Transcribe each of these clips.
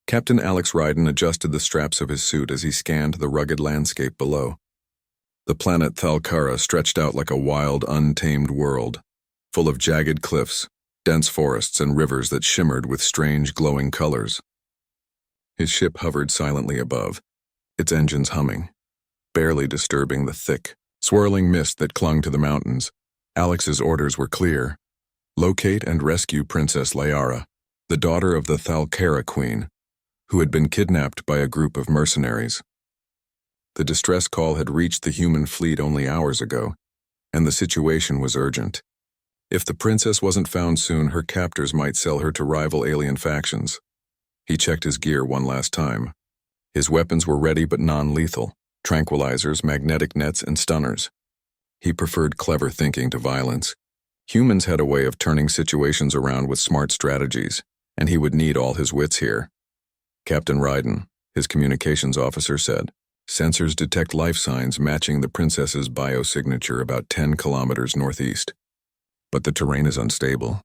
Captain Alex Ryden adjusted the straps of his suit as he scanned the rugged landscape below. The planet Thalkara stretched out like a wild, untamed world, full of jagged cliffs, dense forests, and rivers that shimmered with strange, glowing colors. His ship hovered silently above, its engines humming, barely disturbing the thick, swirling mist that clung to the mountains. Alex's orders were clear. Locate and rescue Princess Liara, the daughter of the Thalkara Queen, who had been kidnapped by a group of mercenaries. The distress call had reached the human fleet only hours ago, and the situation was urgent. If the princess wasn't found soon, her captors might sell her to rival alien factions. He checked his gear one last time. His weapons were ready but non-lethal: tranquilizers, magnetic nets, and stunners. He preferred clever thinking to violence. Humans had a way of turning situations around with smart strategies, and he would need all his wits here. Captain Ryden, his communications officer, said, "Sensors detect life signs matching the princess's biosignature about 10 kilometers northeast. But the terrain is unstable.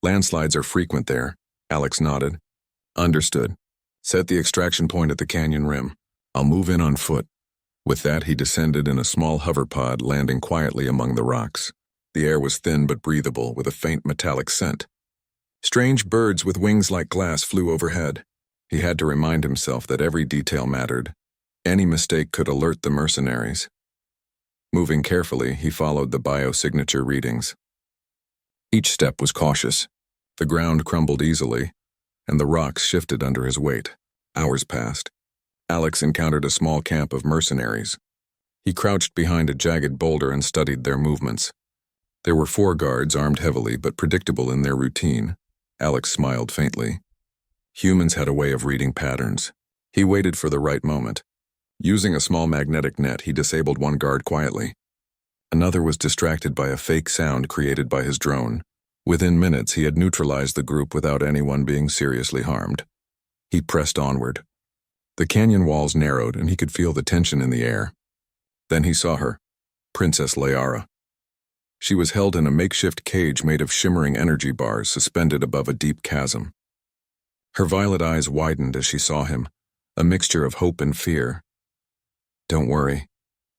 Landslides are frequent there." Alex nodded. "Understood. Set the extraction point at the canyon rim. I'll move in on foot." With that, he descended in a small hoverpod, landing quietly among the rocks. The air was thin but breathable, with a faint metallic scent. Strange birds with wings like glass flew overhead. He had to remind himself that every detail mattered. Any mistake could alert the mercenaries. Moving carefully, he followed the biosignature readings. Each step was cautious. The ground crumbled easily, and the rocks shifted under his weight. Hours passed. Alex encountered a small camp of mercenaries. He crouched behind a jagged boulder and studied their movements. There were 4 guards, armed heavily but predictable in their routine. Alex smiled faintly. Humans had a way of reading patterns. He waited for the right moment. Using a small magnetic net, he disabled one guard quietly. Another was distracted by a fake sound created by his drone. Within minutes, he had neutralized the group without anyone being seriously harmed. He pressed onward. The canyon walls narrowed, and he could feel the tension in the air. Then he saw her, Princess Liara. She was held in a makeshift cage made of shimmering energy bars suspended above a deep chasm. Her violet eyes widened as she saw him, a mixture of hope and fear. "Don't worry,"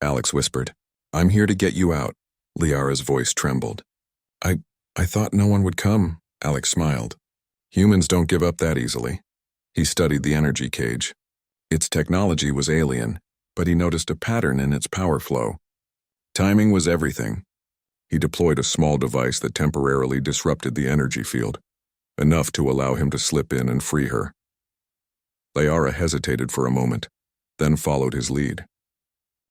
Alex whispered. "I'm here to get you out." Liara's voice trembled. I thought no one would come," Alex smiled. "Humans don't give up that easily." He studied the energy cage. Its technology was alien, but he noticed a pattern in its power flow. Timing was everything. He deployed a small device that temporarily disrupted the energy field, enough to allow him to slip in and free her. Liara hesitated for a moment, then followed his lead.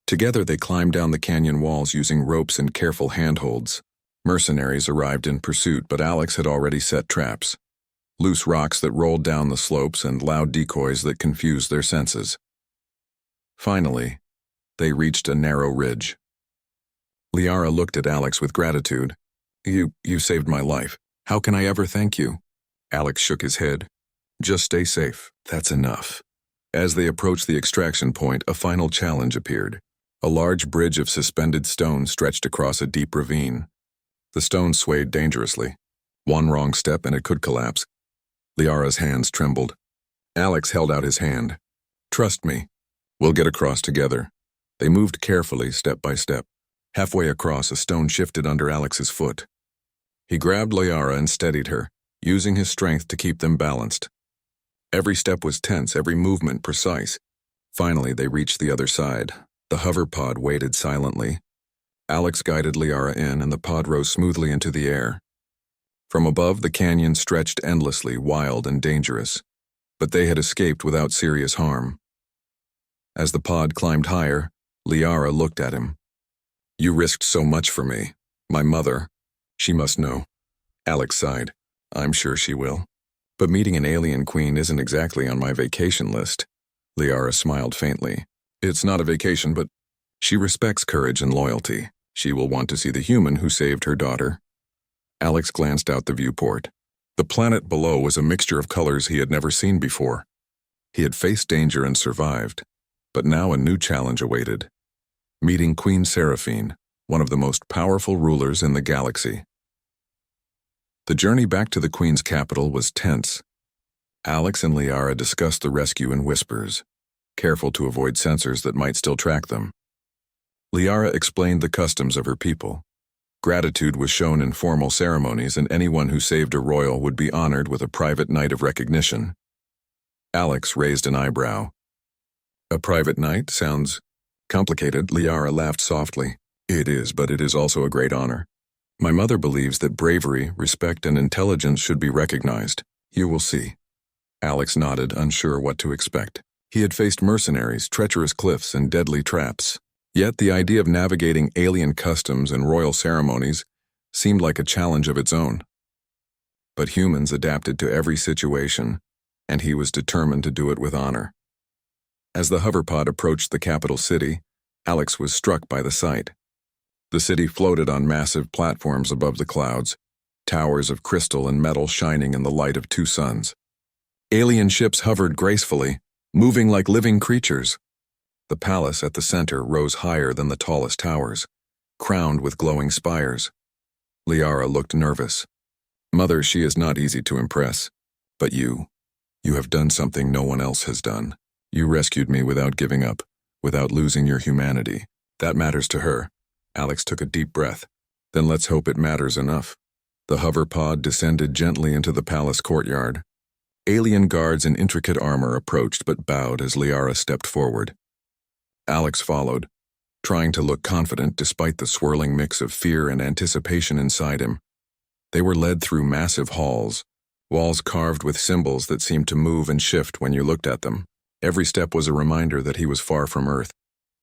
Together they climbed down the canyon walls using ropes and careful handholds. Mercenaries arrived in pursuit, but Alex had already set traps. Loose rocks that rolled down the slopes and loud decoys that confused their senses. Finally, they reached a narrow ridge. Liara looked at Alex with gratitude. You saved my life. How can I ever thank you?" Alex shook his head. "Just stay safe. That's enough." As they approached the extraction point, a final challenge appeared. A large bridge of suspended stone stretched across a deep ravine. The stone swayed dangerously. One wrong step and it could collapse. Liara's hands trembled. Alex held out his hand. "Trust me. We'll get across together." They moved carefully, step by step. Halfway across, a stone shifted under Alex's foot. He grabbed Liara and steadied her, using his strength to keep them balanced. Every step was tense, every movement precise. Finally, they reached the other side. The hoverpod waited silently. Alex guided Liara in, and the pod rose smoothly into the air. From above, the canyon stretched endlessly, wild and dangerous. But they had escaped without serious harm. As the pod climbed higher, Liara looked at him. "You risked so much for me. My mother. She must know." Alex sighed. "I'm sure she will. But meeting an alien queen isn't exactly on my vacation list." Liara smiled faintly. "It's not a vacation, but she respects courage and loyalty. She will want to see the human who saved her daughter." Alex glanced out the viewport. The planet below was a mixture of colors he had never seen before. He had faced danger and survived, but now a new challenge awaited. Meeting Queen Seraphine, one of the most powerful rulers in the galaxy. The journey back to the Queen's capital was tense. Alex and Liara discussed the rescue in whispers, careful to avoid sensors that might still track them. Liara explained the customs of her people. Gratitude was shown in formal ceremonies, and anyone who saved a royal would be honored with a private night of recognition. Alex raised an eyebrow. A private night sounds complicated. Liara laughed softly. It is, but it is also a great honor. My mother believes that bravery, respect, and intelligence should be recognized. You will see. Alex nodded, unsure what to expect. He had faced mercenaries, treacherous cliffs, and deadly traps. Yet the idea of navigating alien customs and royal ceremonies seemed like a challenge of its own. But humans adapted to every situation, and he was determined to do it with honor. As the hoverpod approached the capital city, Alex was struck by the sight. The city floated on massive platforms above the clouds, towers of crystal and metal shining in the light of two suns. Alien ships hovered gracefully, moving like living creatures. The palace at the center rose higher than the tallest towers, crowned with glowing spires. Liara looked nervous. Mother, she is not easy to impress. But you have done something no one else has done. You rescued me without giving up, without losing your humanity. That matters to her. Alex took a deep breath. Then let's hope it matters enough. The hoverpod descended gently into the palace courtyard. Alien guards in intricate armor approached but bowed as Liara stepped forward. Alex followed, trying to look confident despite the swirling mix of fear and anticipation inside him. They were led through massive halls, walls carved with symbols that seemed to move and shift when you looked at them. Every step was a reminder that he was far from Earth,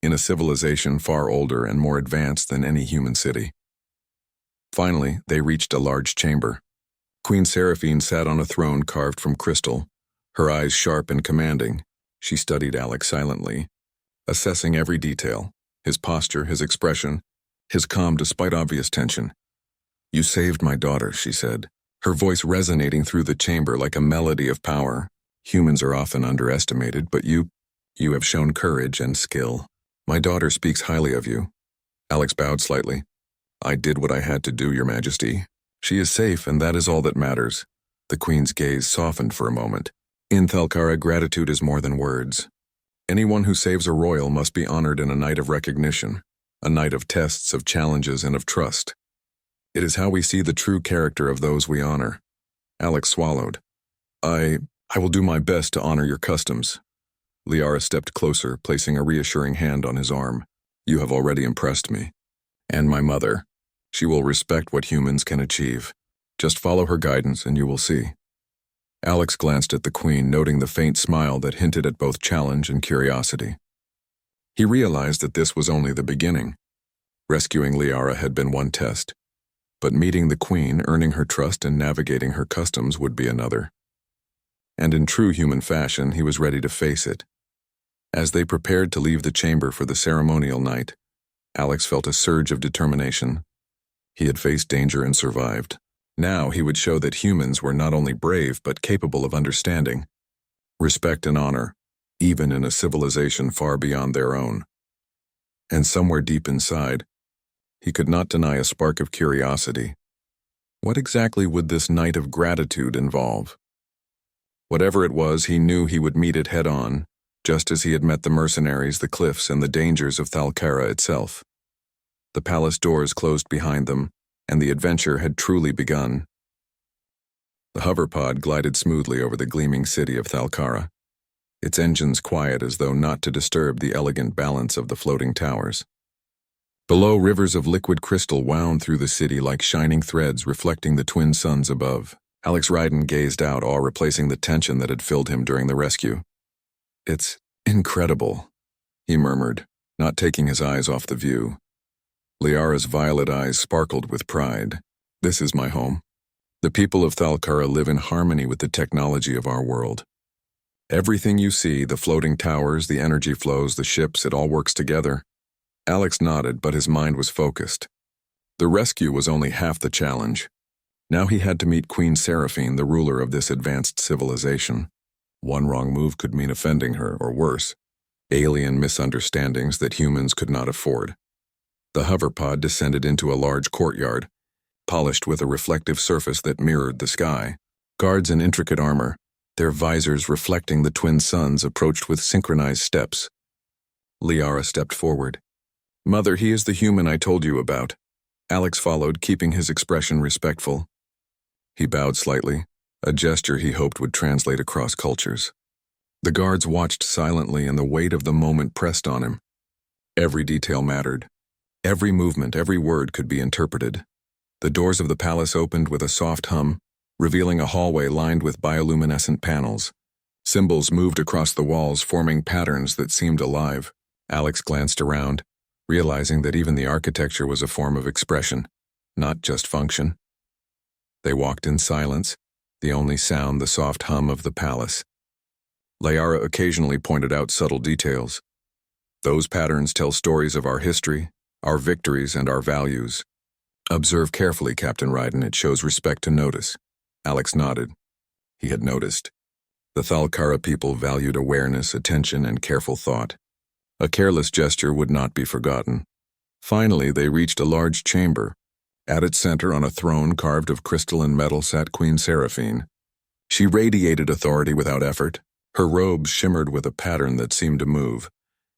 in a civilization far older and more advanced than any human city. Finally, they reached a large chamber. Queen Seraphine sat on a throne carved from crystal, her eyes sharp and commanding. She studied Alex silently, assessing every detail, his posture, his expression, his calm despite obvious tension. You saved my daughter, she said, her voice resonating through the chamber like a melody of power. Humans are often underestimated, but you have shown courage and skill. My daughter speaks highly of you. Alex bowed slightly. I did what I had to do, Your Majesty. She is safe, and that is all that matters. The Queen's gaze softened for a moment. In Thalkara, gratitude is more than words. Anyone who saves a royal must be honored in a night of recognition, a night of tests, of challenges, and of trust. It is how we see the true character of those we honor. Alex swallowed. I will do my best to honor your customs. Liara stepped closer, placing a reassuring hand on his arm. You have already impressed me. And my mother. She will respect what humans can achieve. Just follow her guidance and you will see. Alex glanced at the Queen, noting the faint smile that hinted at both challenge and curiosity. He realized that this was only the beginning. Rescuing Liara had been one test, but meeting the Queen, earning her trust, and navigating her customs would be another. And in true human fashion, he was ready to face it. As they prepared to leave the chamber for the ceremonial night, Alex felt a surge of determination. He had faced danger and survived. Now he would show that humans were not only brave but capable of understanding, respect and honor, even in a civilization far beyond their own. And somewhere deep inside, he could not deny a spark of curiosity. What exactly would this night of gratitude involve? Whatever it was, he knew he would meet it head-on, just as he had met the mercenaries, the cliffs, and the dangers of Thalkara itself. The palace doors closed behind them, and the adventure had truly begun. The hoverpod glided smoothly over the gleaming city of Thalkara, its engines quiet as though not to disturb the elegant balance of the floating towers. Below, rivers of liquid crystal wound through the city like shining threads reflecting the twin suns above. Alex Ryden gazed out, awe replacing the tension that had filled him during the rescue. It's incredible, he murmured, not taking his eyes off the view. Liara's violet eyes sparkled with pride. This is my home. The people of Thalkara live in harmony with the technology of our world. Everything you see, the floating towers, the energy flows, the ships, it all works together. Alex nodded, but his mind was focused. The rescue was only half the challenge. Now he had to meet Queen Seraphine, the ruler of this advanced civilization. One wrong move could mean offending her, or worse, alien misunderstandings that humans could not afford. The hoverpod descended into a large courtyard, polished with a reflective surface that mirrored the sky. Guards in intricate armor, their visors reflecting the twin suns, approached with synchronized steps. Liara stepped forward. "Mother, he is the human I told you about." Alex followed, keeping his expression respectful. He bowed slightly, a gesture he hoped would translate across cultures. The guards watched silently, and the weight of the moment pressed on him. Every detail mattered. Every movement, every word could be interpreted. The doors of the palace opened with a soft hum, revealing a hallway lined with bioluminescent panels. Symbols moved across the walls, forming patterns that seemed alive. Alex glanced around, realizing that even the architecture was a form of expression, not just function. They walked in silence, the only sound the soft hum of the palace. Liara occasionally pointed out subtle details. "Those patterns tell stories of our history, our victories, and our values. Observe carefully, Captain Ryden, it shows respect to notice." Alex nodded. He had noticed. The Thalkara people valued awareness, attention, and careful thought. A careless gesture would not be forgotten. Finally, they reached a large chamber. At its center, on a throne carved of crystal and metal, sat Queen Seraphine. She radiated authority without effort. Her robes shimmered with a pattern that seemed to move,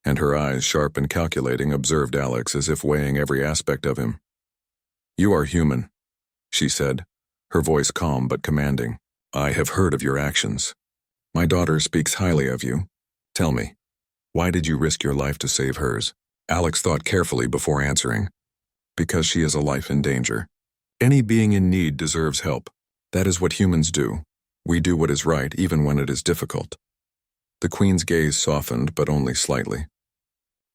and her eyes, sharp and calculating, observed Alex as if weighing every aspect of him. "You are human," she said, her voice calm but commanding. "I have heard of your actions. My daughter speaks highly of you. Tell me, why did you risk your life to save hers?" Alex thought carefully before answering. "Because she is a life in danger. Any being in need deserves help. That is what humans do. We do what is right, even when it is difficult." The Queen's gaze softened, but only slightly.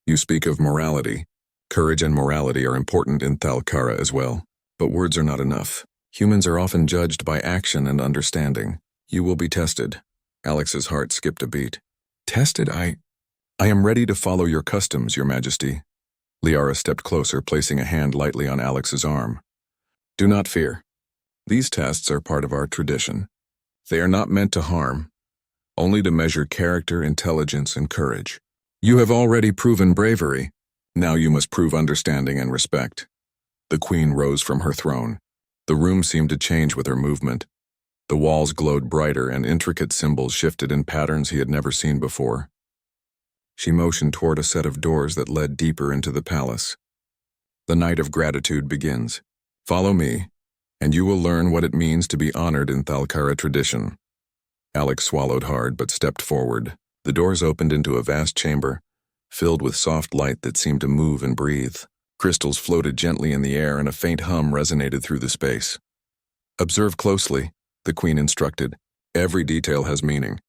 "You speak of morality. Courage and morality are important in Thalkara as well. But words are not enough. Humans are often judged by action and understanding. You will be tested." Alex's heart skipped a beat. "Tested? I am ready to follow your customs, Your Majesty." Liara stepped closer, placing a hand lightly on Alex's arm. "Do not fear. These tests are part of our tradition. They are not meant to harm, only to measure character, intelligence, and courage. You have already proven bravery. Now you must prove understanding and respect." The Queen rose from her throne. The room seemed to change with her movement. The walls glowed brighter, and intricate symbols shifted in patterns he had never seen before. She motioned toward a set of doors that led deeper into the palace. "The night of gratitude begins. Follow me, and you will learn what it means to be honored in Thalkara tradition." Alex swallowed hard but stepped forward. The doors opened into a vast chamber, filled with soft light that seemed to move and breathe. Crystals floated gently in the air, and a faint hum resonated through the space. "Observe closely," the Queen instructed. "Every detail has meaning.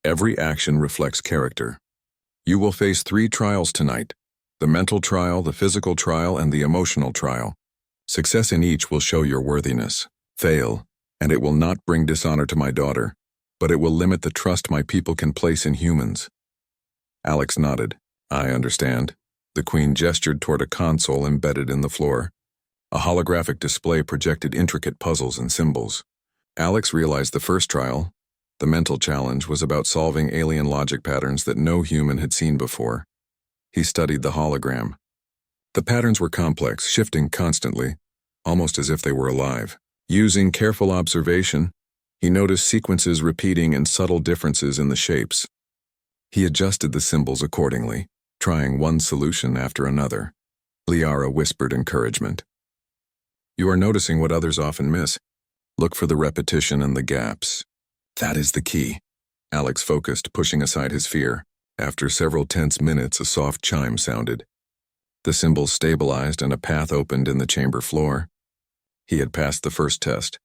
Every action reflects character. You will face 3 trials tonight: the mental trial, the physical trial, and the emotional trial. Success in each will show your worthiness. Fail, and it will not bring dishonor to my daughter, but it will limit the trust my people can place in humans." Alex nodded. "I understand." The Queen gestured toward a console embedded in the floor. A holographic display projected intricate puzzles and symbols. Alex realized the first trial, the mental challenge, was about solving alien logic patterns that no human had seen before. He studied the hologram. The patterns were complex, shifting constantly, almost as if they were alive. Using careful observation, he noticed sequences repeating and subtle differences in the shapes. He adjusted the symbols accordingly, trying one solution after another. Liara whispered encouragement. "You are noticing what others often miss. Look for the repetition and the gaps. That is the key." Alex focused, pushing aside his fear. After several tense minutes, a soft chime sounded. The symbols stabilized and a path opened in the chamber floor. He had passed the first test.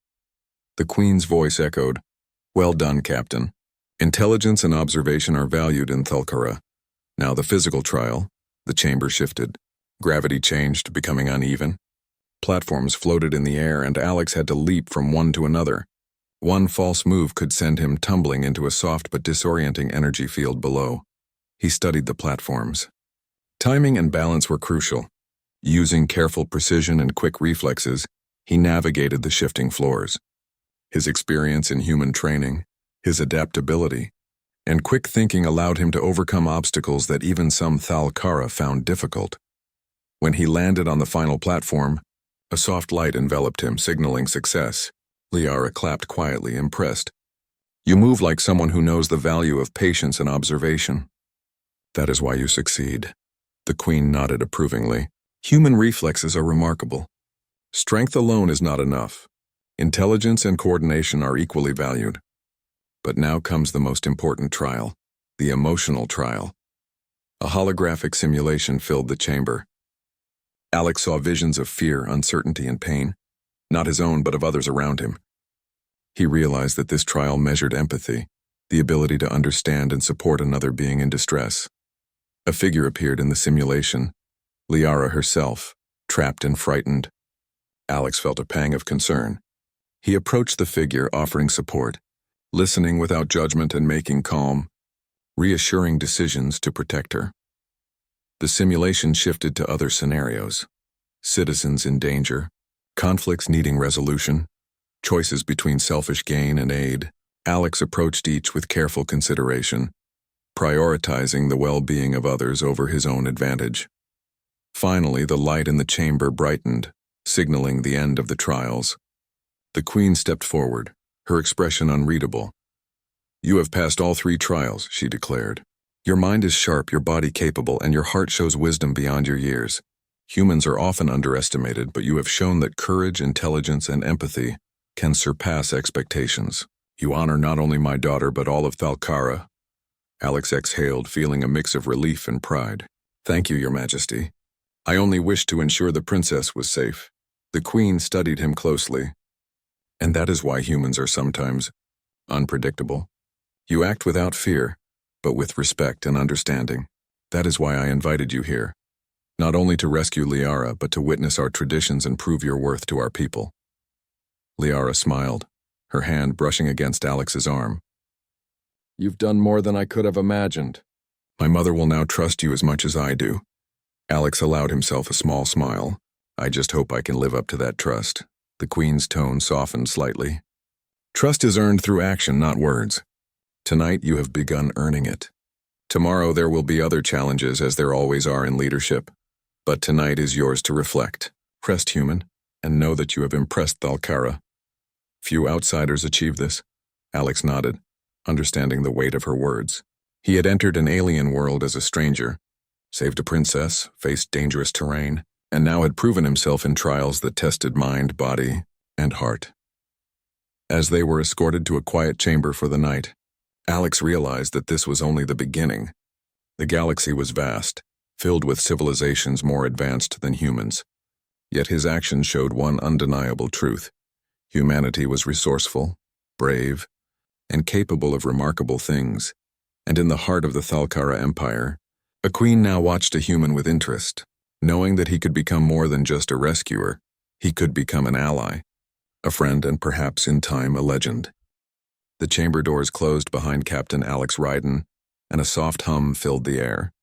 The Queen's voice echoed, "Well done, Captain. Intelligence and observation are valued in Thalkara. Now the physical trial." The chamber shifted. Gravity changed, becoming uneven. Platforms floated in the air, and Alex had to leap from one to another. One false move could send him tumbling into a soft but disorienting energy field below. He studied the platforms. Timing and balance were crucial. Using careful precision and quick reflexes, he navigated the shifting floors. His experience in human training, his adaptability, and quick thinking allowed him to overcome obstacles that even some Thalkara found difficult. When he landed on the final platform, a soft light enveloped him, signaling success. Liara clapped quietly, impressed. You move like someone who knows the value of patience and observation. That is why you succeed. The Queen nodded approvingly. Human reflexes are remarkable. Strength alone is not enough. Intelligence and coordination are equally valued. But now comes the most important trial, the emotional trial. A holographic simulation filled the chamber. Alex saw visions of fear, uncertainty, and pain, not his own but of others around him. He realized that this trial measured empathy, the ability to understand and support another being in distress. A figure appeared in the simulation, Liara herself, trapped and frightened. Alex felt a pang of concern. He approached the figure, offering support, listening without judgment and making calm, reassuring decisions to protect her. The simulation shifted to other scenarios. Citizens in danger, conflicts needing resolution, choices between selfish gain and aid. Alex approached each with careful consideration, prioritizing the well-being of others over his own advantage. Finally, the light in the chamber brightened, signaling the end of the trials. The Queen stepped forward, her expression unreadable. "You have passed all 3 trials," she declared. "Your mind is sharp, your body capable, and your heart shows wisdom beyond your years. Humans are often underestimated, but you have shown that courage, intelligence, and empathy can surpass expectations. You honor not only my daughter, but all of Thalkara." Alex exhaled, feeling a mix of relief and pride. "Thank you, Your Majesty. I only wished to ensure the princess was safe." The Queen studied him closely. "And that is why humans are sometimes unpredictable. You act without fear, but with respect and understanding. That is why I invited you here. Not only to rescue Liara, but to witness our traditions and prove your worth to our people." Liara smiled, her hand brushing against Alex's arm. "You've done more than I could have imagined. My mother will now trust you as much as I do." Alex allowed himself a small smile. "I just hope I can live up to that trust." The Queen's tone softened slightly. "Trust is earned through action, not words. Tonight you have begun earning it. Tomorrow there will be other challenges, as there always are in leadership. But tonight is yours to reflect, rest human, and know that you have impressed Thalkara." Few outsiders achieve this. Alex nodded, understanding the weight of her words. He had entered an alien world as a stranger, saved a princess, faced dangerous terrain, and now had proven himself in trials that tested mind, body, and heart. As they were escorted to a quiet chamber for the night, Alex realized that this was only the beginning. The galaxy was vast, filled with civilizations more advanced than humans. Yet his actions showed one undeniable truth. Humanity was resourceful, brave, and capable of remarkable things. And in the heart of the Thalkara Empire, a queen now watched a human with interest. Knowing that he could become more than just a rescuer, he could become an ally, a friend, and perhaps in time a legend. The chamber doors closed behind Captain Alex Ryden, and a soft hum filled the air.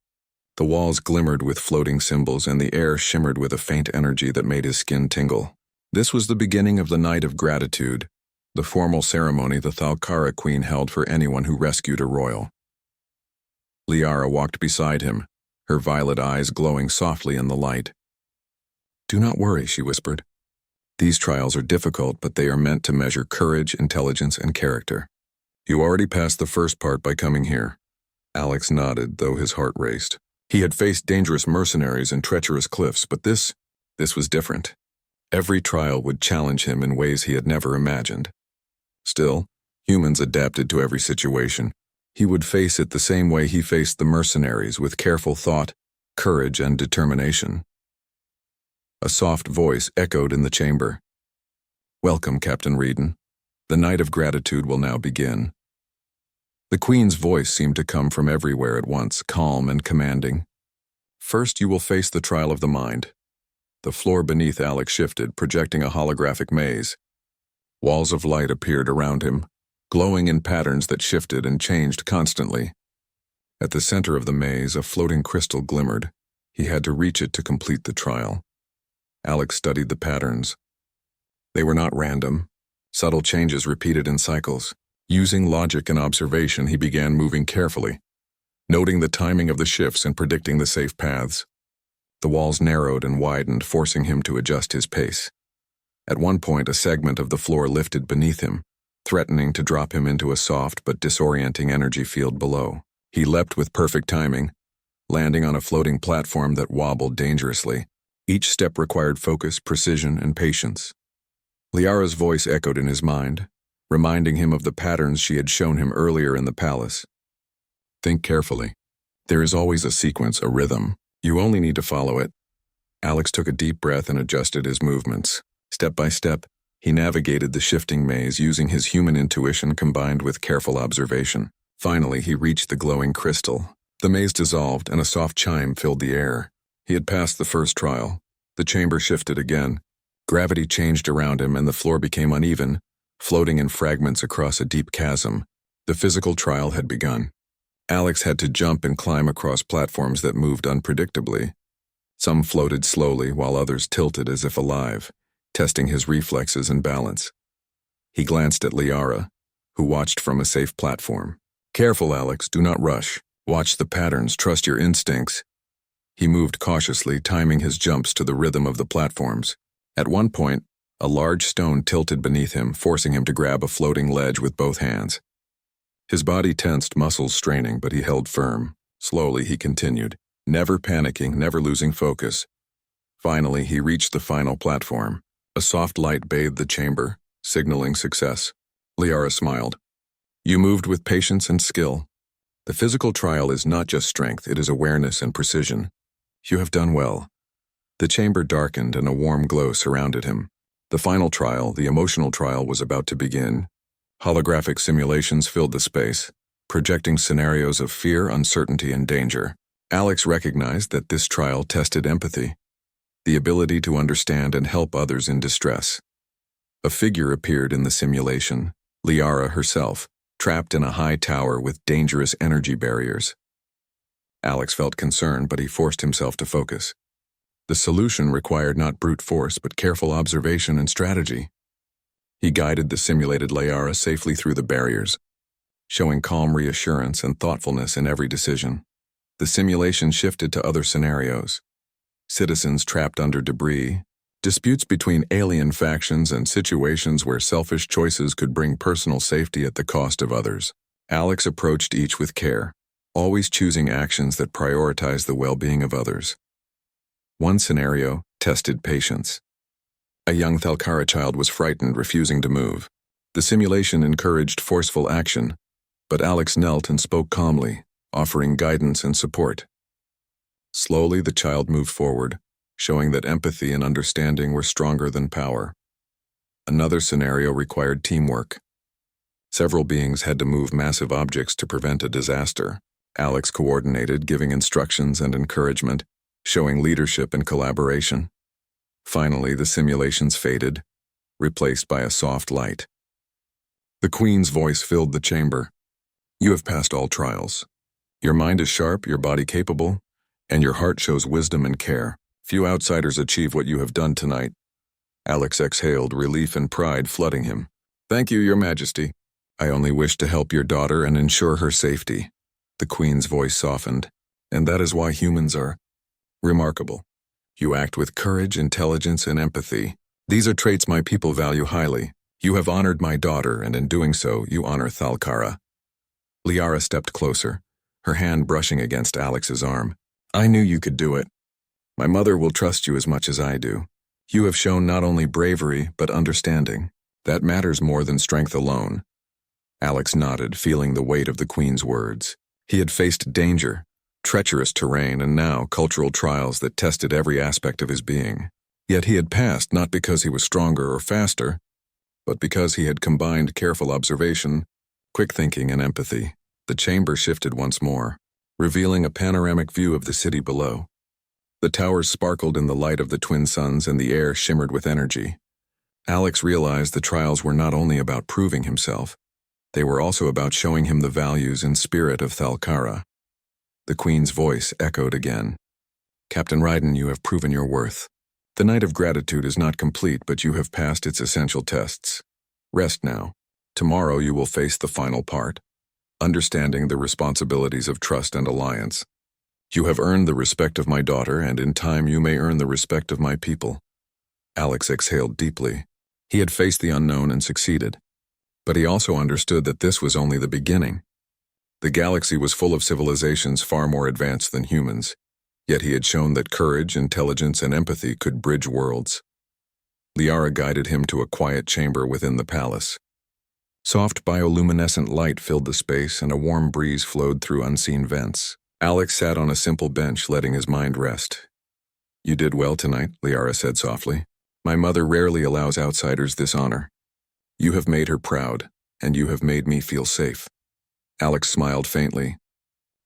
The walls glimmered with floating symbols, and the air shimmered with a faint energy that made his skin tingle. This was the beginning of the Night of Gratitude, the formal ceremony the Thalkara Queen held for anyone who rescued a royal. Liara walked beside him, her violet eyes glowing softly in the light. "Do not worry," she whispered. "These trials are difficult, but they are meant to measure courage, intelligence, and character. You already passed the first part by coming here." Alex nodded, though his heart raced. He had faced dangerous mercenaries and treacherous cliffs, but this was different. Every trial would challenge him in ways he had never imagined. Still, humans adapted to every situation. He would face it the same way he faced the mercenaries, with careful thought, courage, and determination. A soft voice echoed in the chamber. "Welcome, Captain Reddi. The Night of Gratitude will now begin." The Queen's voice seemed to come from everywhere at once, calm and commanding. "First, you will face the trial of the mind." The floor beneath Alex shifted, projecting a holographic maze. Walls of light appeared around him, glowing in patterns that shifted and changed constantly. At the center of the maze, a floating crystal glimmered. He had to reach it to complete the trial. Alex studied the patterns. They were not random, subtle changes repeated in cycles. Using logic and observation, he began moving carefully, noting the timing of the shifts and predicting the safe paths. The walls narrowed and widened, forcing him to adjust his pace. At one point, a segment of the floor lifted beneath him, threatening to drop him into a soft but disorienting energy field below. He leapt with perfect timing, landing on a floating platform that wobbled dangerously. Each step required focus, precision, and patience. Liara's voice echoed in his mind, reminding him of the patterns she had shown him earlier in the palace. Think carefully. There is always a sequence, a rhythm. You only need to follow it. Alex took a deep breath and adjusted his movements. Step by step, he navigated the shifting maze using his human intuition combined with careful observation. Finally, he reached the glowing crystal. The maze dissolved and a soft chime filled the air. He had passed the first trial. The chamber shifted again. Gravity changed around him and the floor became uneven, floating in fragments across a deep chasm. The physical trial had begun. Alex had to jump and climb across platforms that moved unpredictably. Some floated slowly while others tilted as if alive, testing his reflexes and balance. He glanced at Liara, who watched from a safe platform. Careful, Alex, do not rush. Watch the patterns, trust your instincts. He moved cautiously, timing his jumps to the rhythm of the platforms. At one point, a large stone tilted beneath him, forcing him to grab a floating ledge with both hands. His body tensed, muscles straining, but he held firm. Slowly, he continued, never panicking, never losing focus. Finally, he reached the final platform. A soft light bathed the chamber, signaling success. Liara smiled. You moved with patience and skill. The physical trial is not just strength, it is awareness and precision. You have done well. The chamber darkened and a warm glow surrounded him. The final trial, the emotional trial, was about to begin. Holographic simulations filled the space, projecting scenarios of fear, uncertainty, and danger. Alex recognized that this trial tested empathy, the ability to understand and help others in distress. A figure appeared in the simulation, Liara herself, trapped in a high tower with dangerous energy barriers. Alex felt concerned, but he forced himself to focus. The solution required not brute force, but careful observation and strategy. He guided the simulated Liara safely through the barriers, showing calm reassurance and thoughtfulness in every decision. The simulation shifted to other scenarios. Citizens trapped under debris, disputes between alien factions, and situations where selfish choices could bring personal safety at the cost of others. Alex approached each with care, always choosing actions that prioritize the well-being of others. One scenario tested patience. A young Thalkara child was frightened, refusing to move. The simulation encouraged forceful action, but Alex knelt and spoke calmly, offering guidance and support. Slowly, the child moved forward, showing that empathy and understanding were stronger than power. Another scenario required teamwork. Several beings had to move massive objects to prevent a disaster. Alex coordinated, giving instructions and encouragement, showing leadership and collaboration. Finally, the simulations faded, replaced by a soft light. The Queen's voice filled the chamber. You have passed all trials. Your mind is sharp, your body capable, and your heart shows wisdom and care. Few outsiders achieve what you have done tonight. Alex exhaled, relief and pride flooding him. Thank you, Your Majesty. I only wish to help your daughter and ensure her safety. The Queen's voice softened, and that is why humans are remarkable. You act with courage, intelligence, and empathy. These are traits my people value highly. You have honored my daughter, and in doing so, you honor Thalkara. Liara stepped closer, her hand brushing against Alex's arm. I knew you could do it. My mother will trust you as much as I do. You have shown not only bravery, but understanding. That matters more than strength alone. Alex nodded, feeling the weight of the Queen's words. He had faced danger, treacherous terrain, and now cultural trials that tested every aspect of his being. Yet he had passed not because he was stronger or faster, but because he had combined careful observation, quick thinking, and empathy. The chamber shifted once more, revealing a panoramic view of the city below. The towers sparkled in the light of the twin suns and the air shimmered with energy. Alex realized the trials were not only about proving himself, they were also about showing him the values and spirit of Thalkara. The Queen's voice echoed again. Captain Ryden, you have proven your worth. The night of gratitude is not complete, but you have passed its essential tests. Rest now. Tomorrow you will face the final part, understanding the responsibilities of trust and alliance. You have earned the respect of my daughter, and in time you may earn the respect of my people. Alex exhaled deeply. He had faced the unknown and succeeded. But he also understood that this was only the beginning. The galaxy was full of civilizations far more advanced than humans, yet he had shown that courage, intelligence, and empathy could bridge worlds. Liara guided him to a quiet chamber within the palace. Soft bioluminescent light filled the space, and a warm breeze flowed through unseen vents. Alex sat on a simple bench, letting his mind rest. "You did well tonight," Liara said softly. "My mother rarely allows outsiders this honor. You have made her proud, and you have made me feel safe." Alex smiled faintly.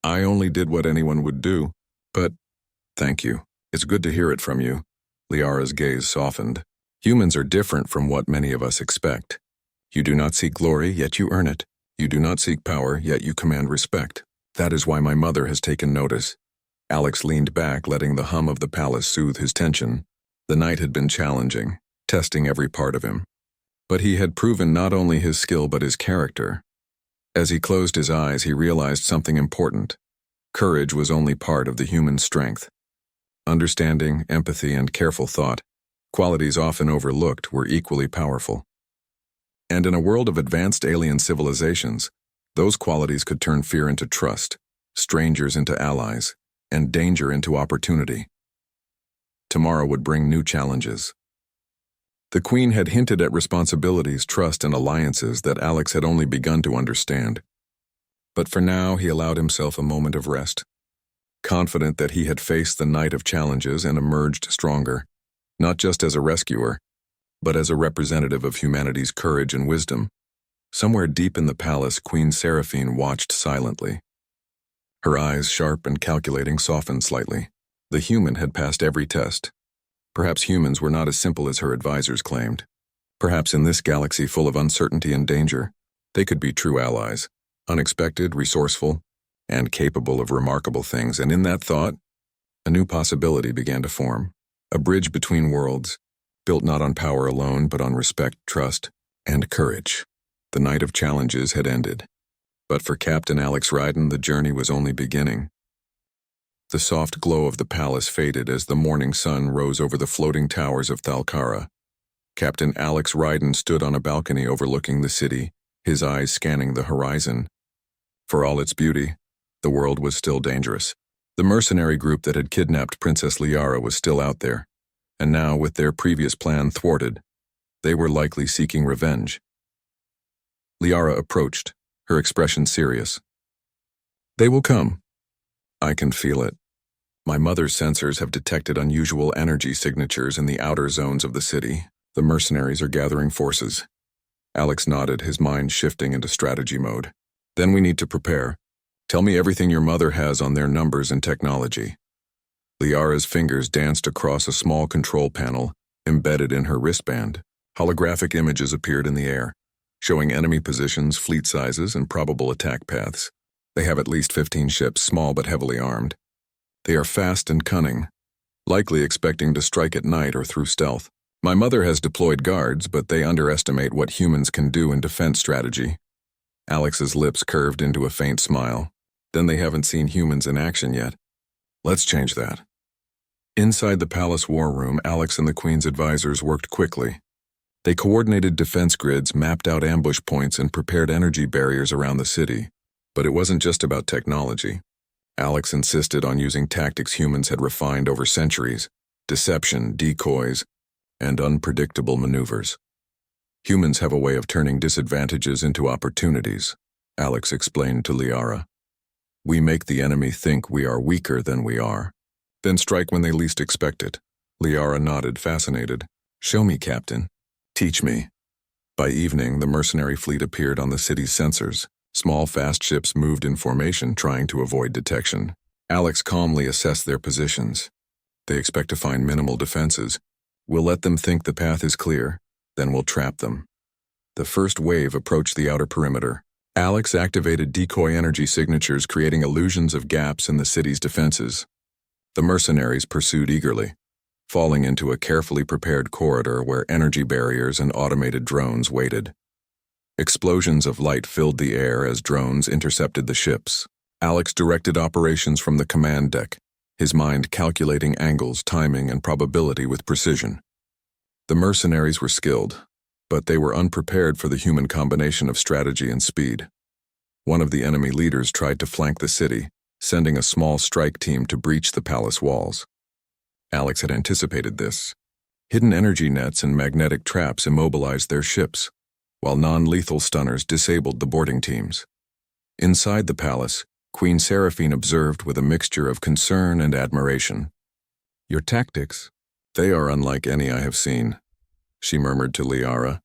"I only did what anyone would do, but thank you. It's good to hear it from you." Liara's gaze softened. "Humans are different from what many of us expect. You do not seek glory, yet you earn it. You do not seek power, yet you command respect. That is why my mother has taken notice." Alex leaned back, letting the hum of the palace soothe his tension. The night had been challenging, testing every part of him. But he had proven not only his skill but his character. As he closed his eyes, he realized something important. Courage was only part of the human strength. Understanding, empathy, and careful thought, qualities often overlooked, were equally powerful. And in a world of advanced alien civilizations, those qualities could turn fear into trust, strangers into allies, and danger into opportunity. Tomorrow would bring new challenges. The Queen had hinted at responsibilities, trust, and alliances that Alex had only begun to understand. But for now, he allowed himself a moment of rest, confident that he had faced the night of challenges and emerged stronger, not just as a rescuer, but as a representative of humanity's courage and wisdom. Somewhere deep in the palace, Queen Seraphine watched silently. Her eyes, sharp and calculating, softened slightly. The human had passed every test. Perhaps humans were not as simple as her advisors claimed. Perhaps in this galaxy full of uncertainty and danger, they could be true allies, unexpected, resourceful, and capable of remarkable things. And in that thought, a new possibility began to form. A bridge between worlds, built not on power alone, but on respect, trust, and courage. The night of challenges had ended. But for Captain Alex Ryden, the journey was only beginning. The soft glow of the palace faded as the morning sun rose over the floating towers of Thalkara. Captain Alex Ryden stood on a balcony overlooking the city, his eyes scanning the horizon. For all its beauty, the world was still dangerous. The mercenary group that had kidnapped Princess Liara was still out there, and now, with their previous plan thwarted, they were likely seeking revenge. Liara approached, her expression serious. "They will come. I can feel it. My mother's sensors have detected unusual energy signatures in the outer zones of the city. The mercenaries are gathering forces." Alex nodded, his mind shifting into strategy mode. "Then we need to prepare. Tell me everything your mother has on their numbers and technology." Liara's fingers danced across a small control panel embedded in her wristband. Holographic images appeared in the air, showing enemy positions, fleet sizes, and probable attack paths. They have at least 15 ships, small but heavily armed. They are fast and cunning, likely expecting to strike at night or through stealth. My mother has deployed guards, but they underestimate what humans can do in defense strategy. Alex's lips curved into a faint smile. Then they haven't seen humans in action yet. Let's change that. Inside the palace war room, Alex and the Queen's advisors worked quickly. They coordinated defense grids, mapped out ambush points, and prepared energy barriers around the city. But it wasn't just about technology. Alex insisted on using tactics humans had refined over centuries: deception, decoys, and unpredictable maneuvers. Humans have a way of turning disadvantages into opportunities, Alex explained to Liara. We make the enemy think we are weaker than we are, then strike when they least expect it. Liara nodded, fascinated. Show me, Captain. Teach me. By evening, the mercenary fleet appeared on the city's sensors. Small, fast ships moved in formation, trying to avoid detection. Alex calmly assessed their positions. They expect to find minimal defenses. We'll let them think the path is clear, then we'll trap them. The first wave approached the outer perimeter. Alex activated decoy energy signatures, creating illusions of gaps in the city's defenses. The mercenaries pursued eagerly, falling into a carefully prepared corridor where energy barriers and automated drones waited. Explosions of light filled the air as drones intercepted the ships. Alex directed operations from the command deck, his mind calculating angles, timing, and probability with precision. The mercenaries were skilled, but they were unprepared for the human combination of strategy and speed. One of the enemy leaders tried to flank the city, sending a small strike team to breach the palace walls. Alex had anticipated this. Hidden energy nets and magnetic traps immobilized their ships, while non-lethal stunners disabled the boarding teams. Inside the palace, Queen Seraphine observed with a mixture of concern and admiration. "Your tactics, they are unlike any I have seen," she murmured to Liara.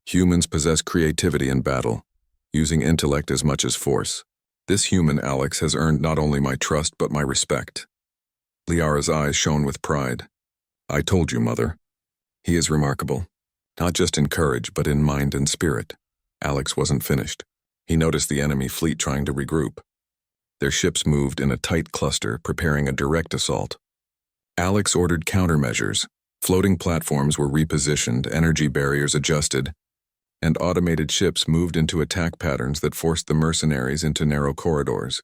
"Humans possess creativity in battle, using intellect as much as force. This human, Alex, has earned not only my trust but my respect." Liara's eyes shone with pride. "I told you, Mother. He is remarkable, not just in courage but in mind and spirit." Alex wasn't finished. He noticed the enemy fleet trying to regroup. Their ships moved in a tight cluster, preparing a direct assault. Alex ordered countermeasures. Floating platforms were repositioned, energy barriers adjusted, and automated ships moved into attack patterns that forced the mercenaries into narrow corridors.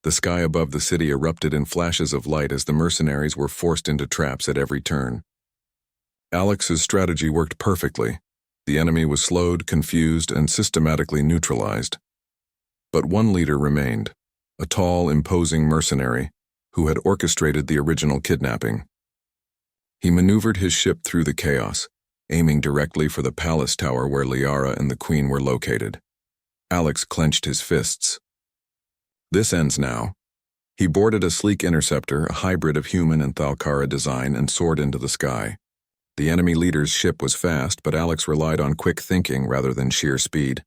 The sky above the city erupted in flashes of light as the mercenaries were forced into traps at every turn. Alex's strategy worked perfectly. The enemy was slowed, confused, and systematically neutralized. But one leader remained, a tall, imposing mercenary who had orchestrated the original kidnapping. He maneuvered his ship through the chaos, aiming directly for the palace tower where Liara and the Queen were located. Alex clenched his fists. This ends now. He boarded a sleek interceptor, a hybrid of human and Thalkara design, and soared into the sky. The enemy leader's ship was fast, but Alex relied on quick thinking rather than sheer speed.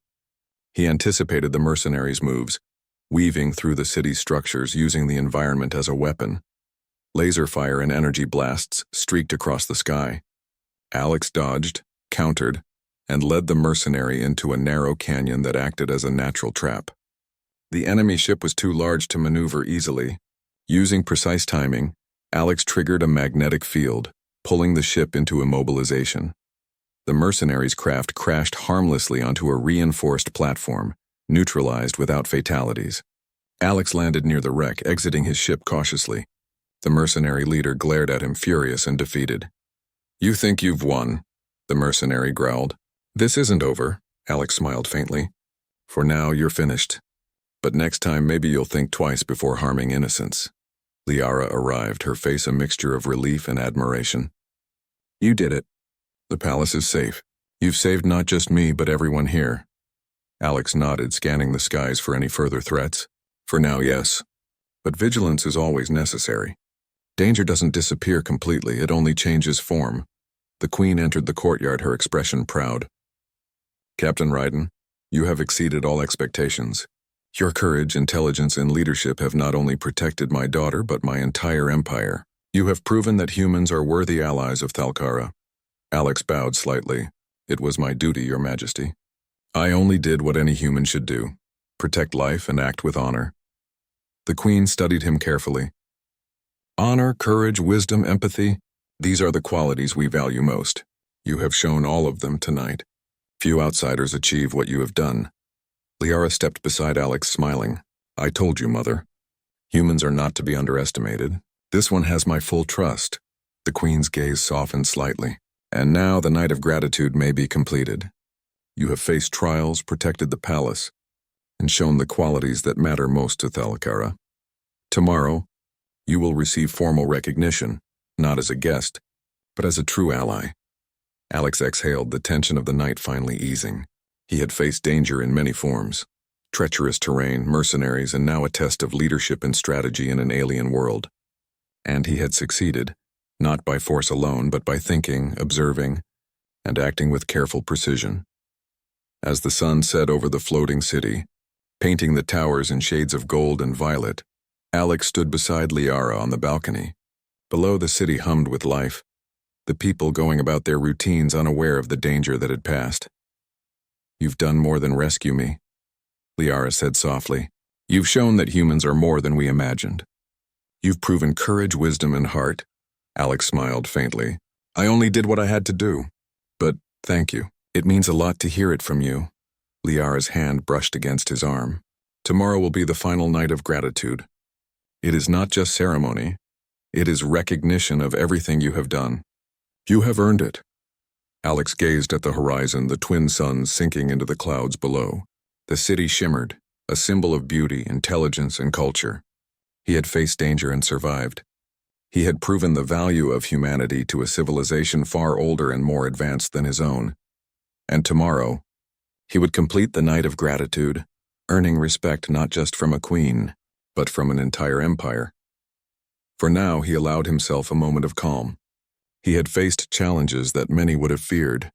He anticipated the mercenaries' moves, weaving through the city's structures using the environment as a weapon. Laser fire and energy blasts streaked across the sky. Alex dodged, countered, and led the mercenary into a narrow canyon that acted as a natural trap. The enemy ship was too large to maneuver easily. Using precise timing, Alex triggered a magnetic field, pulling the ship into immobilization. The mercenaries' craft crashed harmlessly onto a reinforced platform, neutralized without fatalities. Alex landed near the wreck, exiting his ship cautiously. The mercenary leader glared at him, furious and defeated. "You think you've won," the mercenary growled. "This isn't over," Alex smiled faintly. "For now, you're finished. But next time, maybe you'll think twice before harming innocents." Liara arrived, her face a mixture of relief and admiration. "You did it. The palace is safe. You've saved not just me, but everyone here." Alex nodded, scanning the skies for any further threats. "For now, yes. But vigilance is always necessary. Danger doesn't disappear completely, it only changes form." The Queen entered the courtyard, her expression proud. "Captain Ryden, you have exceeded all expectations. Your courage, intelligence, and leadership have not only protected my daughter, but my entire empire. You have proven that humans are worthy allies of Thalkara." Alex bowed slightly. "It was my duty, Your Majesty. I only did what any human should do, protect life and act with honor." The Queen studied him carefully. "Honor, courage, wisdom, empathy, these are the qualities we value most. You have shown all of them tonight. Few outsiders achieve what you have done." Liara stepped beside Alex, smiling. "I told you, Mother. Humans are not to be underestimated. This one has my full trust." The Queen's gaze softened slightly. "And now the night of gratitude may be completed. You have faced trials, protected the palace, and shown the qualities that matter most to Thalkara. Tomorrow, you will receive formal recognition, not as a guest, but as a true ally." Alex exhaled, the tension of the night finally easing. He had faced danger in many forms: treacherous terrain, mercenaries, and now a test of leadership and strategy in an alien world. And he had succeeded, not by force alone, but by thinking, observing, and acting with careful precision. As the sun set over the floating city, painting the towers in shades of gold and violet, Alex stood beside Liara on the balcony. Below, the city hummed with life, the people going about their routines unaware of the danger that had passed. "You've done more than rescue me," Liara said softly. "You've shown that humans are more than we imagined. You've proven courage, wisdom, and heart." Alex smiled faintly. "I only did what I had to do. But thank you. It means a lot to hear it from you." Liara's hand brushed against his arm. "Tomorrow will be the final night of gratitude. It is not just ceremony. It is recognition of everything you have done. You have earned it." Alex gazed at the horizon, the twin suns sinking into the clouds below. The city shimmered, a symbol of beauty, intelligence, and culture. He had faced danger and survived. He had proven the value of humanity to a civilization far older and more advanced than his own. And tomorrow, he would complete the night of gratitude, earning respect not just from a queen, but from an entire empire. For now, he allowed himself a moment of calm. He had faced challenges that many would have feared.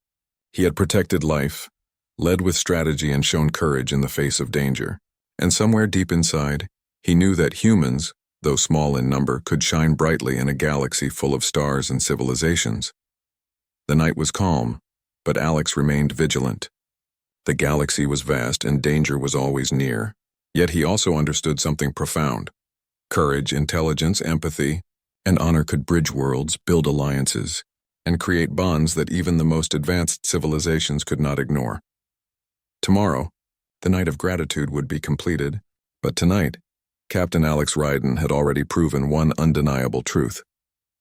He had protected life, led with strategy, and shown courage in the face of danger. And somewhere deep inside, he knew that humans, though small in number, could shine brightly in a galaxy full of stars and civilizations. The night was calm, but Alex remained vigilant. The galaxy was vast and danger was always near. Yet he also understood something profound. Courage, intelligence, empathy, and honor could bridge worlds, build alliances, and create bonds that even the most advanced civilizations could not ignore. Tomorrow, the night of gratitude would be completed, but tonight, Captain Alex Ryden had already proven one undeniable truth.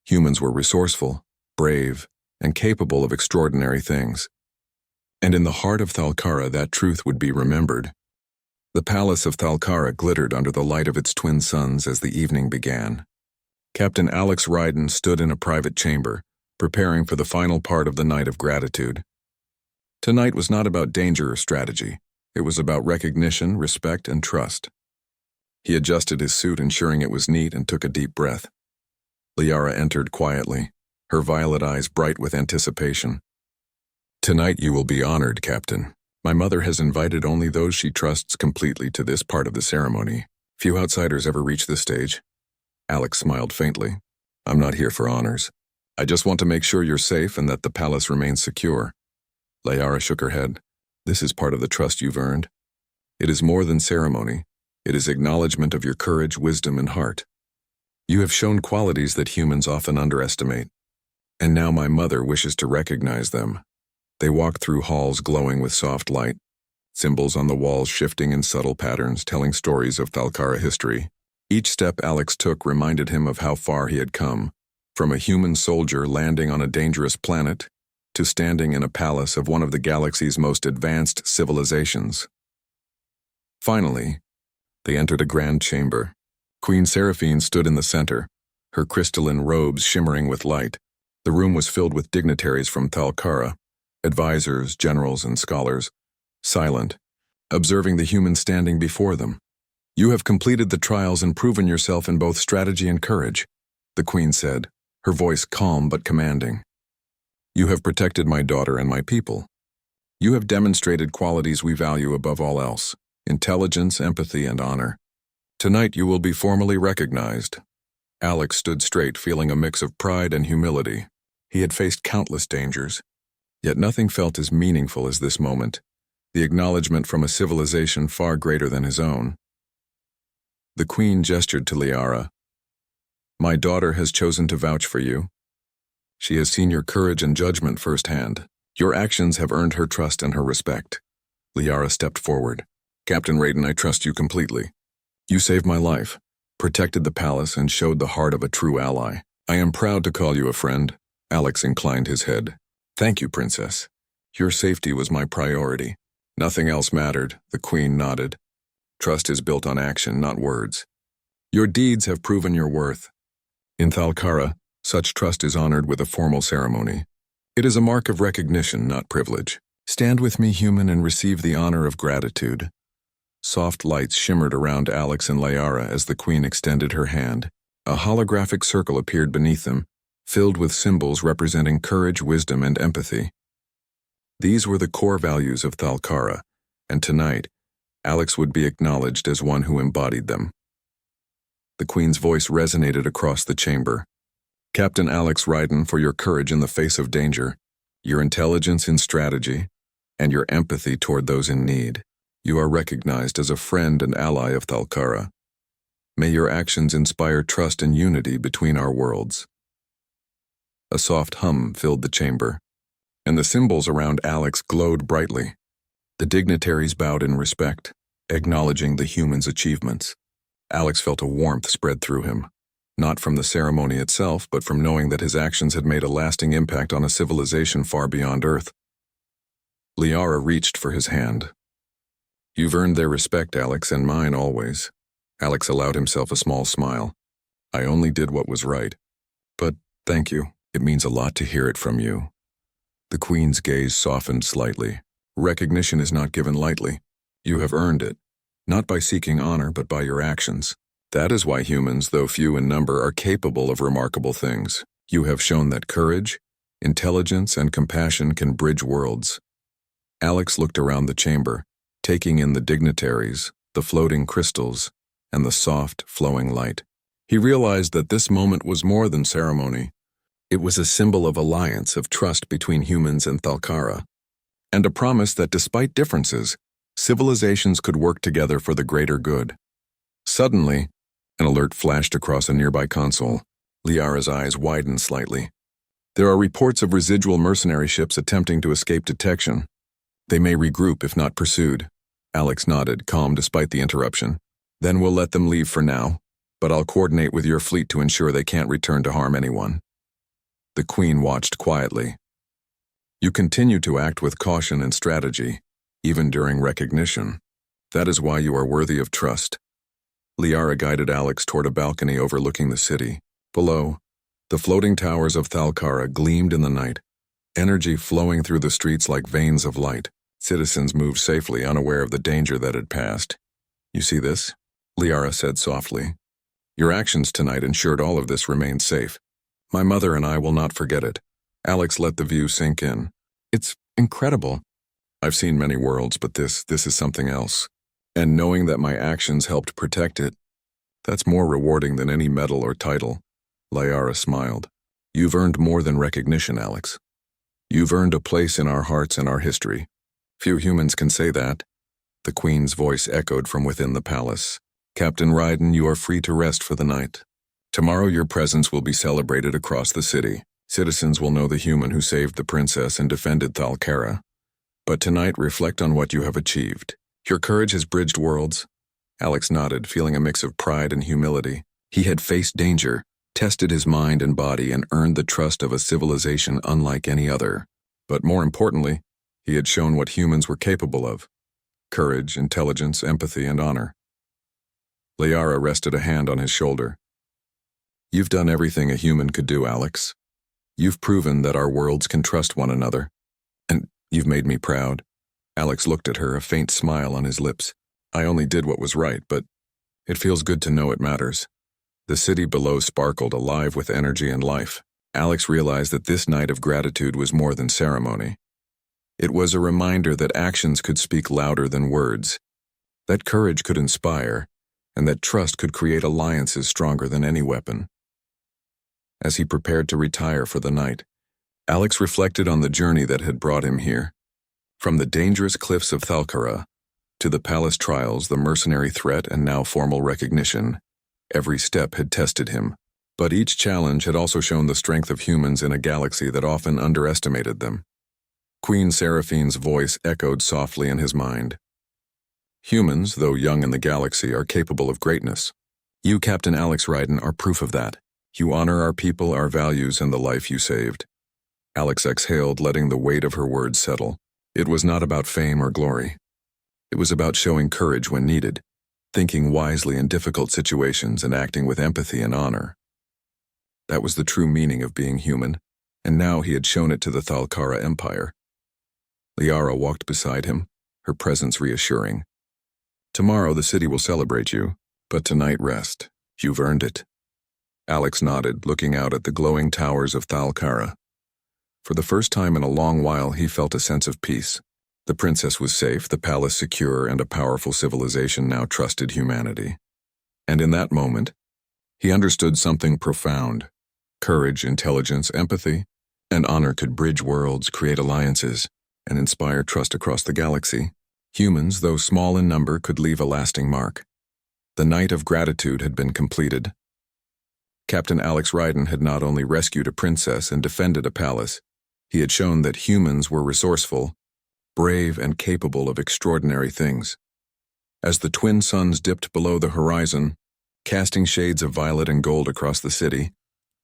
Humans were resourceful, brave, and capable of extraordinary things. And in the heart of Thalkara, that truth would be remembered. The palace of Thalkara glittered under the light of its twin suns as the evening began. Captain Alex Ryden stood in a private chamber, preparing for the final part of the night of gratitude. Tonight was not about danger or strategy. It was about recognition, respect, and trust. He adjusted his suit, ensuring it was neat, and took a deep breath. Liara entered quietly, her violet eyes bright with anticipation. "Tonight you will be honored, Captain. My mother has invited only those she trusts completely to this part of the ceremony. Few outsiders ever reach this stage." Alex smiled faintly. "I'm not here for honors. I just want to make sure you're safe and that the palace remains secure." Liara shook her head. "This is part of the trust you've earned. It is more than ceremony. It is acknowledgement of your courage, wisdom, and heart. You have shown qualities that humans often underestimate. And now my mother wishes to recognize them." They walked through halls glowing with soft light, symbols on the walls shifting in subtle patterns, telling stories of Thalkara history. Each step Alex took reminded him of how far he had come, from a human soldier landing on a dangerous planet to standing in a palace of one of the galaxy's most advanced civilizations. Finally, they entered a grand chamber. Queen Seraphine stood in the center, her crystalline robes shimmering with light. The room was filled with dignitaries from Thalkara, advisors, generals, and scholars, silent, observing the humans standing before them. "You have completed the trials and proven yourself in both strategy and courage," the queen said, her voice calm but commanding. "You have protected my daughter and my people. You have demonstrated qualities we value above all else: intelligence, empathy, and honor. Tonight you will be formally recognized." Alex stood straight, feeling a mix of pride and humility. He had faced countless dangers, yet nothing felt as meaningful as this moment, the acknowledgement from a civilization far greater than his own. The queen gestured to Liara. "My daughter has chosen to vouch for you. She has seen your courage and judgment firsthand. Your actions have earned her trust and her respect." Liara stepped forward. "Captain Ryden, I trust you completely. You saved my life, protected the palace, and showed the heart of a true ally. I am proud to call you a friend." Alex inclined his head. "Thank you, Princess. Your safety was my priority. Nothing else mattered," the queen nodded. "Trust is built on action, not words. Your deeds have proven your worth. In Thalkara, such trust is honored with a formal ceremony. It is a mark of recognition, not privilege. Stand with me, human, and receive the honor of gratitude." Soft lights shimmered around Alex and Liara as the queen extended her hand. A holographic circle appeared beneath them, filled with symbols representing courage, wisdom, and empathy. These were the core values of Thalkara, and tonight, Alex would be acknowledged as one who embodied them. The queen's voice resonated across the chamber. "Captain Alex Ryden, for your courage in the face of danger, your intelligence in strategy, and your empathy toward those in need, you are recognized as a friend and ally of Thalkara. May your actions inspire trust and unity between our worlds." A soft hum filled the chamber, and the symbols around Alex glowed brightly. The dignitaries bowed in respect, acknowledging the human's achievements. Alex felt a warmth spread through him. not from the ceremony itself, but from knowing that his actions had made a lasting impact on a civilization far beyond Earth. Liara reached for his hand. "You've earned their respect, Alex, and mine always." Alex allowed himself a small smile. "I only did what was right. But thank you. It means a lot to hear it from you." The Queen's gaze softened slightly. "Recognition is not given lightly. You have earned it, not by seeking honor, but by your actions. That is why humans, though few in number, are capable of remarkable things. You have shown that courage, intelligence, and compassion can bridge worlds." Alex looked around the chamber, taking in the dignitaries, the floating crystals, and the soft, flowing light. He realized that this moment was more than ceremony. It was a symbol of alliance, of trust between humans and Thalkara, and a promise that despite differences, civilizations could work together for the greater good. Suddenly, an alert flashed across a nearby console. Liara's eyes widened slightly. "There are reports of residual mercenary ships attempting to escape detection. They may regroup if not pursued." Alex nodded, calm despite the interruption. "Then we'll let them leave for now, but I'll coordinate with your fleet to ensure they can't return to harm anyone." The Queen watched quietly. "You continue to act with caution and strategy, even during recognition. That is why you are worthy of trust." Liara guided Alex toward a balcony overlooking the city. Below, the floating towers of Thalkara gleamed in the night, energy flowing through the streets like veins of light. Citizens moved safely, unaware of the danger that had passed. "You see this?" Liara said softly. "Your actions tonight ensured all of this remained safe. My mother and I will not forget it." Alex let the view sink in. "It's incredible. I've seen many worlds, but this is something else. And knowing that my actions helped protect it, that's more rewarding than any medal or title." Liara smiled. "You've earned more than recognition, Alex. You've earned a place in our hearts and our history. Few humans can say that." The Queen's voice echoed from within the palace. "Captain Ryden, you are free to rest for the night. Tomorrow your presence will be celebrated across the city. Citizens will know the human who saved the princess and defended Thalkara. But tonight, reflect on what you have achieved. Your courage has bridged worlds." Alex nodded, feeling a mix of pride and humility. He had faced danger, tested his mind and body, and earned the trust of a civilization unlike any other. But more importantly, he had shown what humans were capable of: courage, intelligence, empathy, and honor. Liara rested a hand on his shoulder. "You've done everything a human could do, Alex. You've proven that our worlds can trust one another. And you've made me proud." Alex looked at her, a faint smile on his lips. "I only did what was right, but it feels good to know it matters." The city below sparkled, alive with energy and life. Alex realized that this night of gratitude was more than ceremony. It was a reminder that actions could speak louder than words, that courage could inspire, and that trust could create alliances stronger than any weapon. As he prepared to retire for the night, Alex reflected on the journey that had brought him here. From the dangerous cliffs of Thalkara to the palace trials, the mercenary threat, and now formal recognition, every step had tested him. But each challenge had also shown the strength of humans in a galaxy that often underestimated them. Queen Seraphine's voice echoed softly in his mind. "Humans, though young in the galaxy, are capable of greatness. You, Captain Alex Ryden, are proof of that. You honor our people, our values, and the life you saved." Alex exhaled, letting the weight of her words settle. It was not about fame or glory. It was about showing courage when needed, thinking wisely in difficult situations, and acting with empathy and honor. That was the true meaning of being human, and now he had shown it to the Thalkara Empire. Liara walked beside him, her presence reassuring. "Tomorrow the city will celebrate you, but tonight rest. You've earned it." Alex nodded, looking out at the glowing towers of Thalkara. For the first time in a long while, he felt a sense of peace. The princess was safe, the palace secure, and a powerful civilization now trusted humanity. And in that moment, he understood something profound. Courage, intelligence, empathy, and honor could bridge worlds, create alliances, and inspire trust across the galaxy. Humans, though small in number, could leave a lasting mark. The night of gratitude had been completed. Captain Alex Ryden had not only rescued a princess and defended a palace, he had shown that humans were resourceful, brave, and capable of extraordinary things. As the twin suns dipped below the horizon, Casting shades of violet and gold across the city,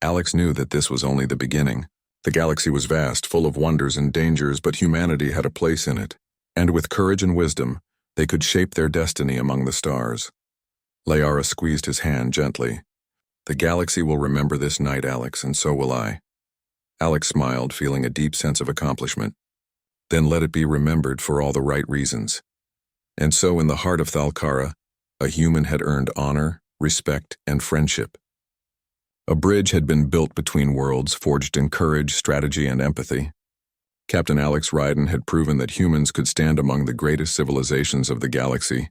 Alex knew that this was only the beginning. The galaxy was vast, full of wonders and dangers, but humanity had a place in it, and with courage and wisdom, they could shape their destiny among the stars. Layara squeezed his hand gently. The galaxy will remember this night, Alex, and so will I. Alex smiled, feeling a deep sense of accomplishment. Then let it be remembered for all the right reasons. And so in the heart of Thalkara, a human had earned honor, respect, and friendship. A bridge had been built between worlds, forged in courage, strategy, and empathy. Captain Alex Ryden had proven that humans could stand among the greatest civilizations of the galaxy,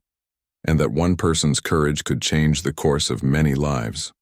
and that one person's courage could change the course of many lives.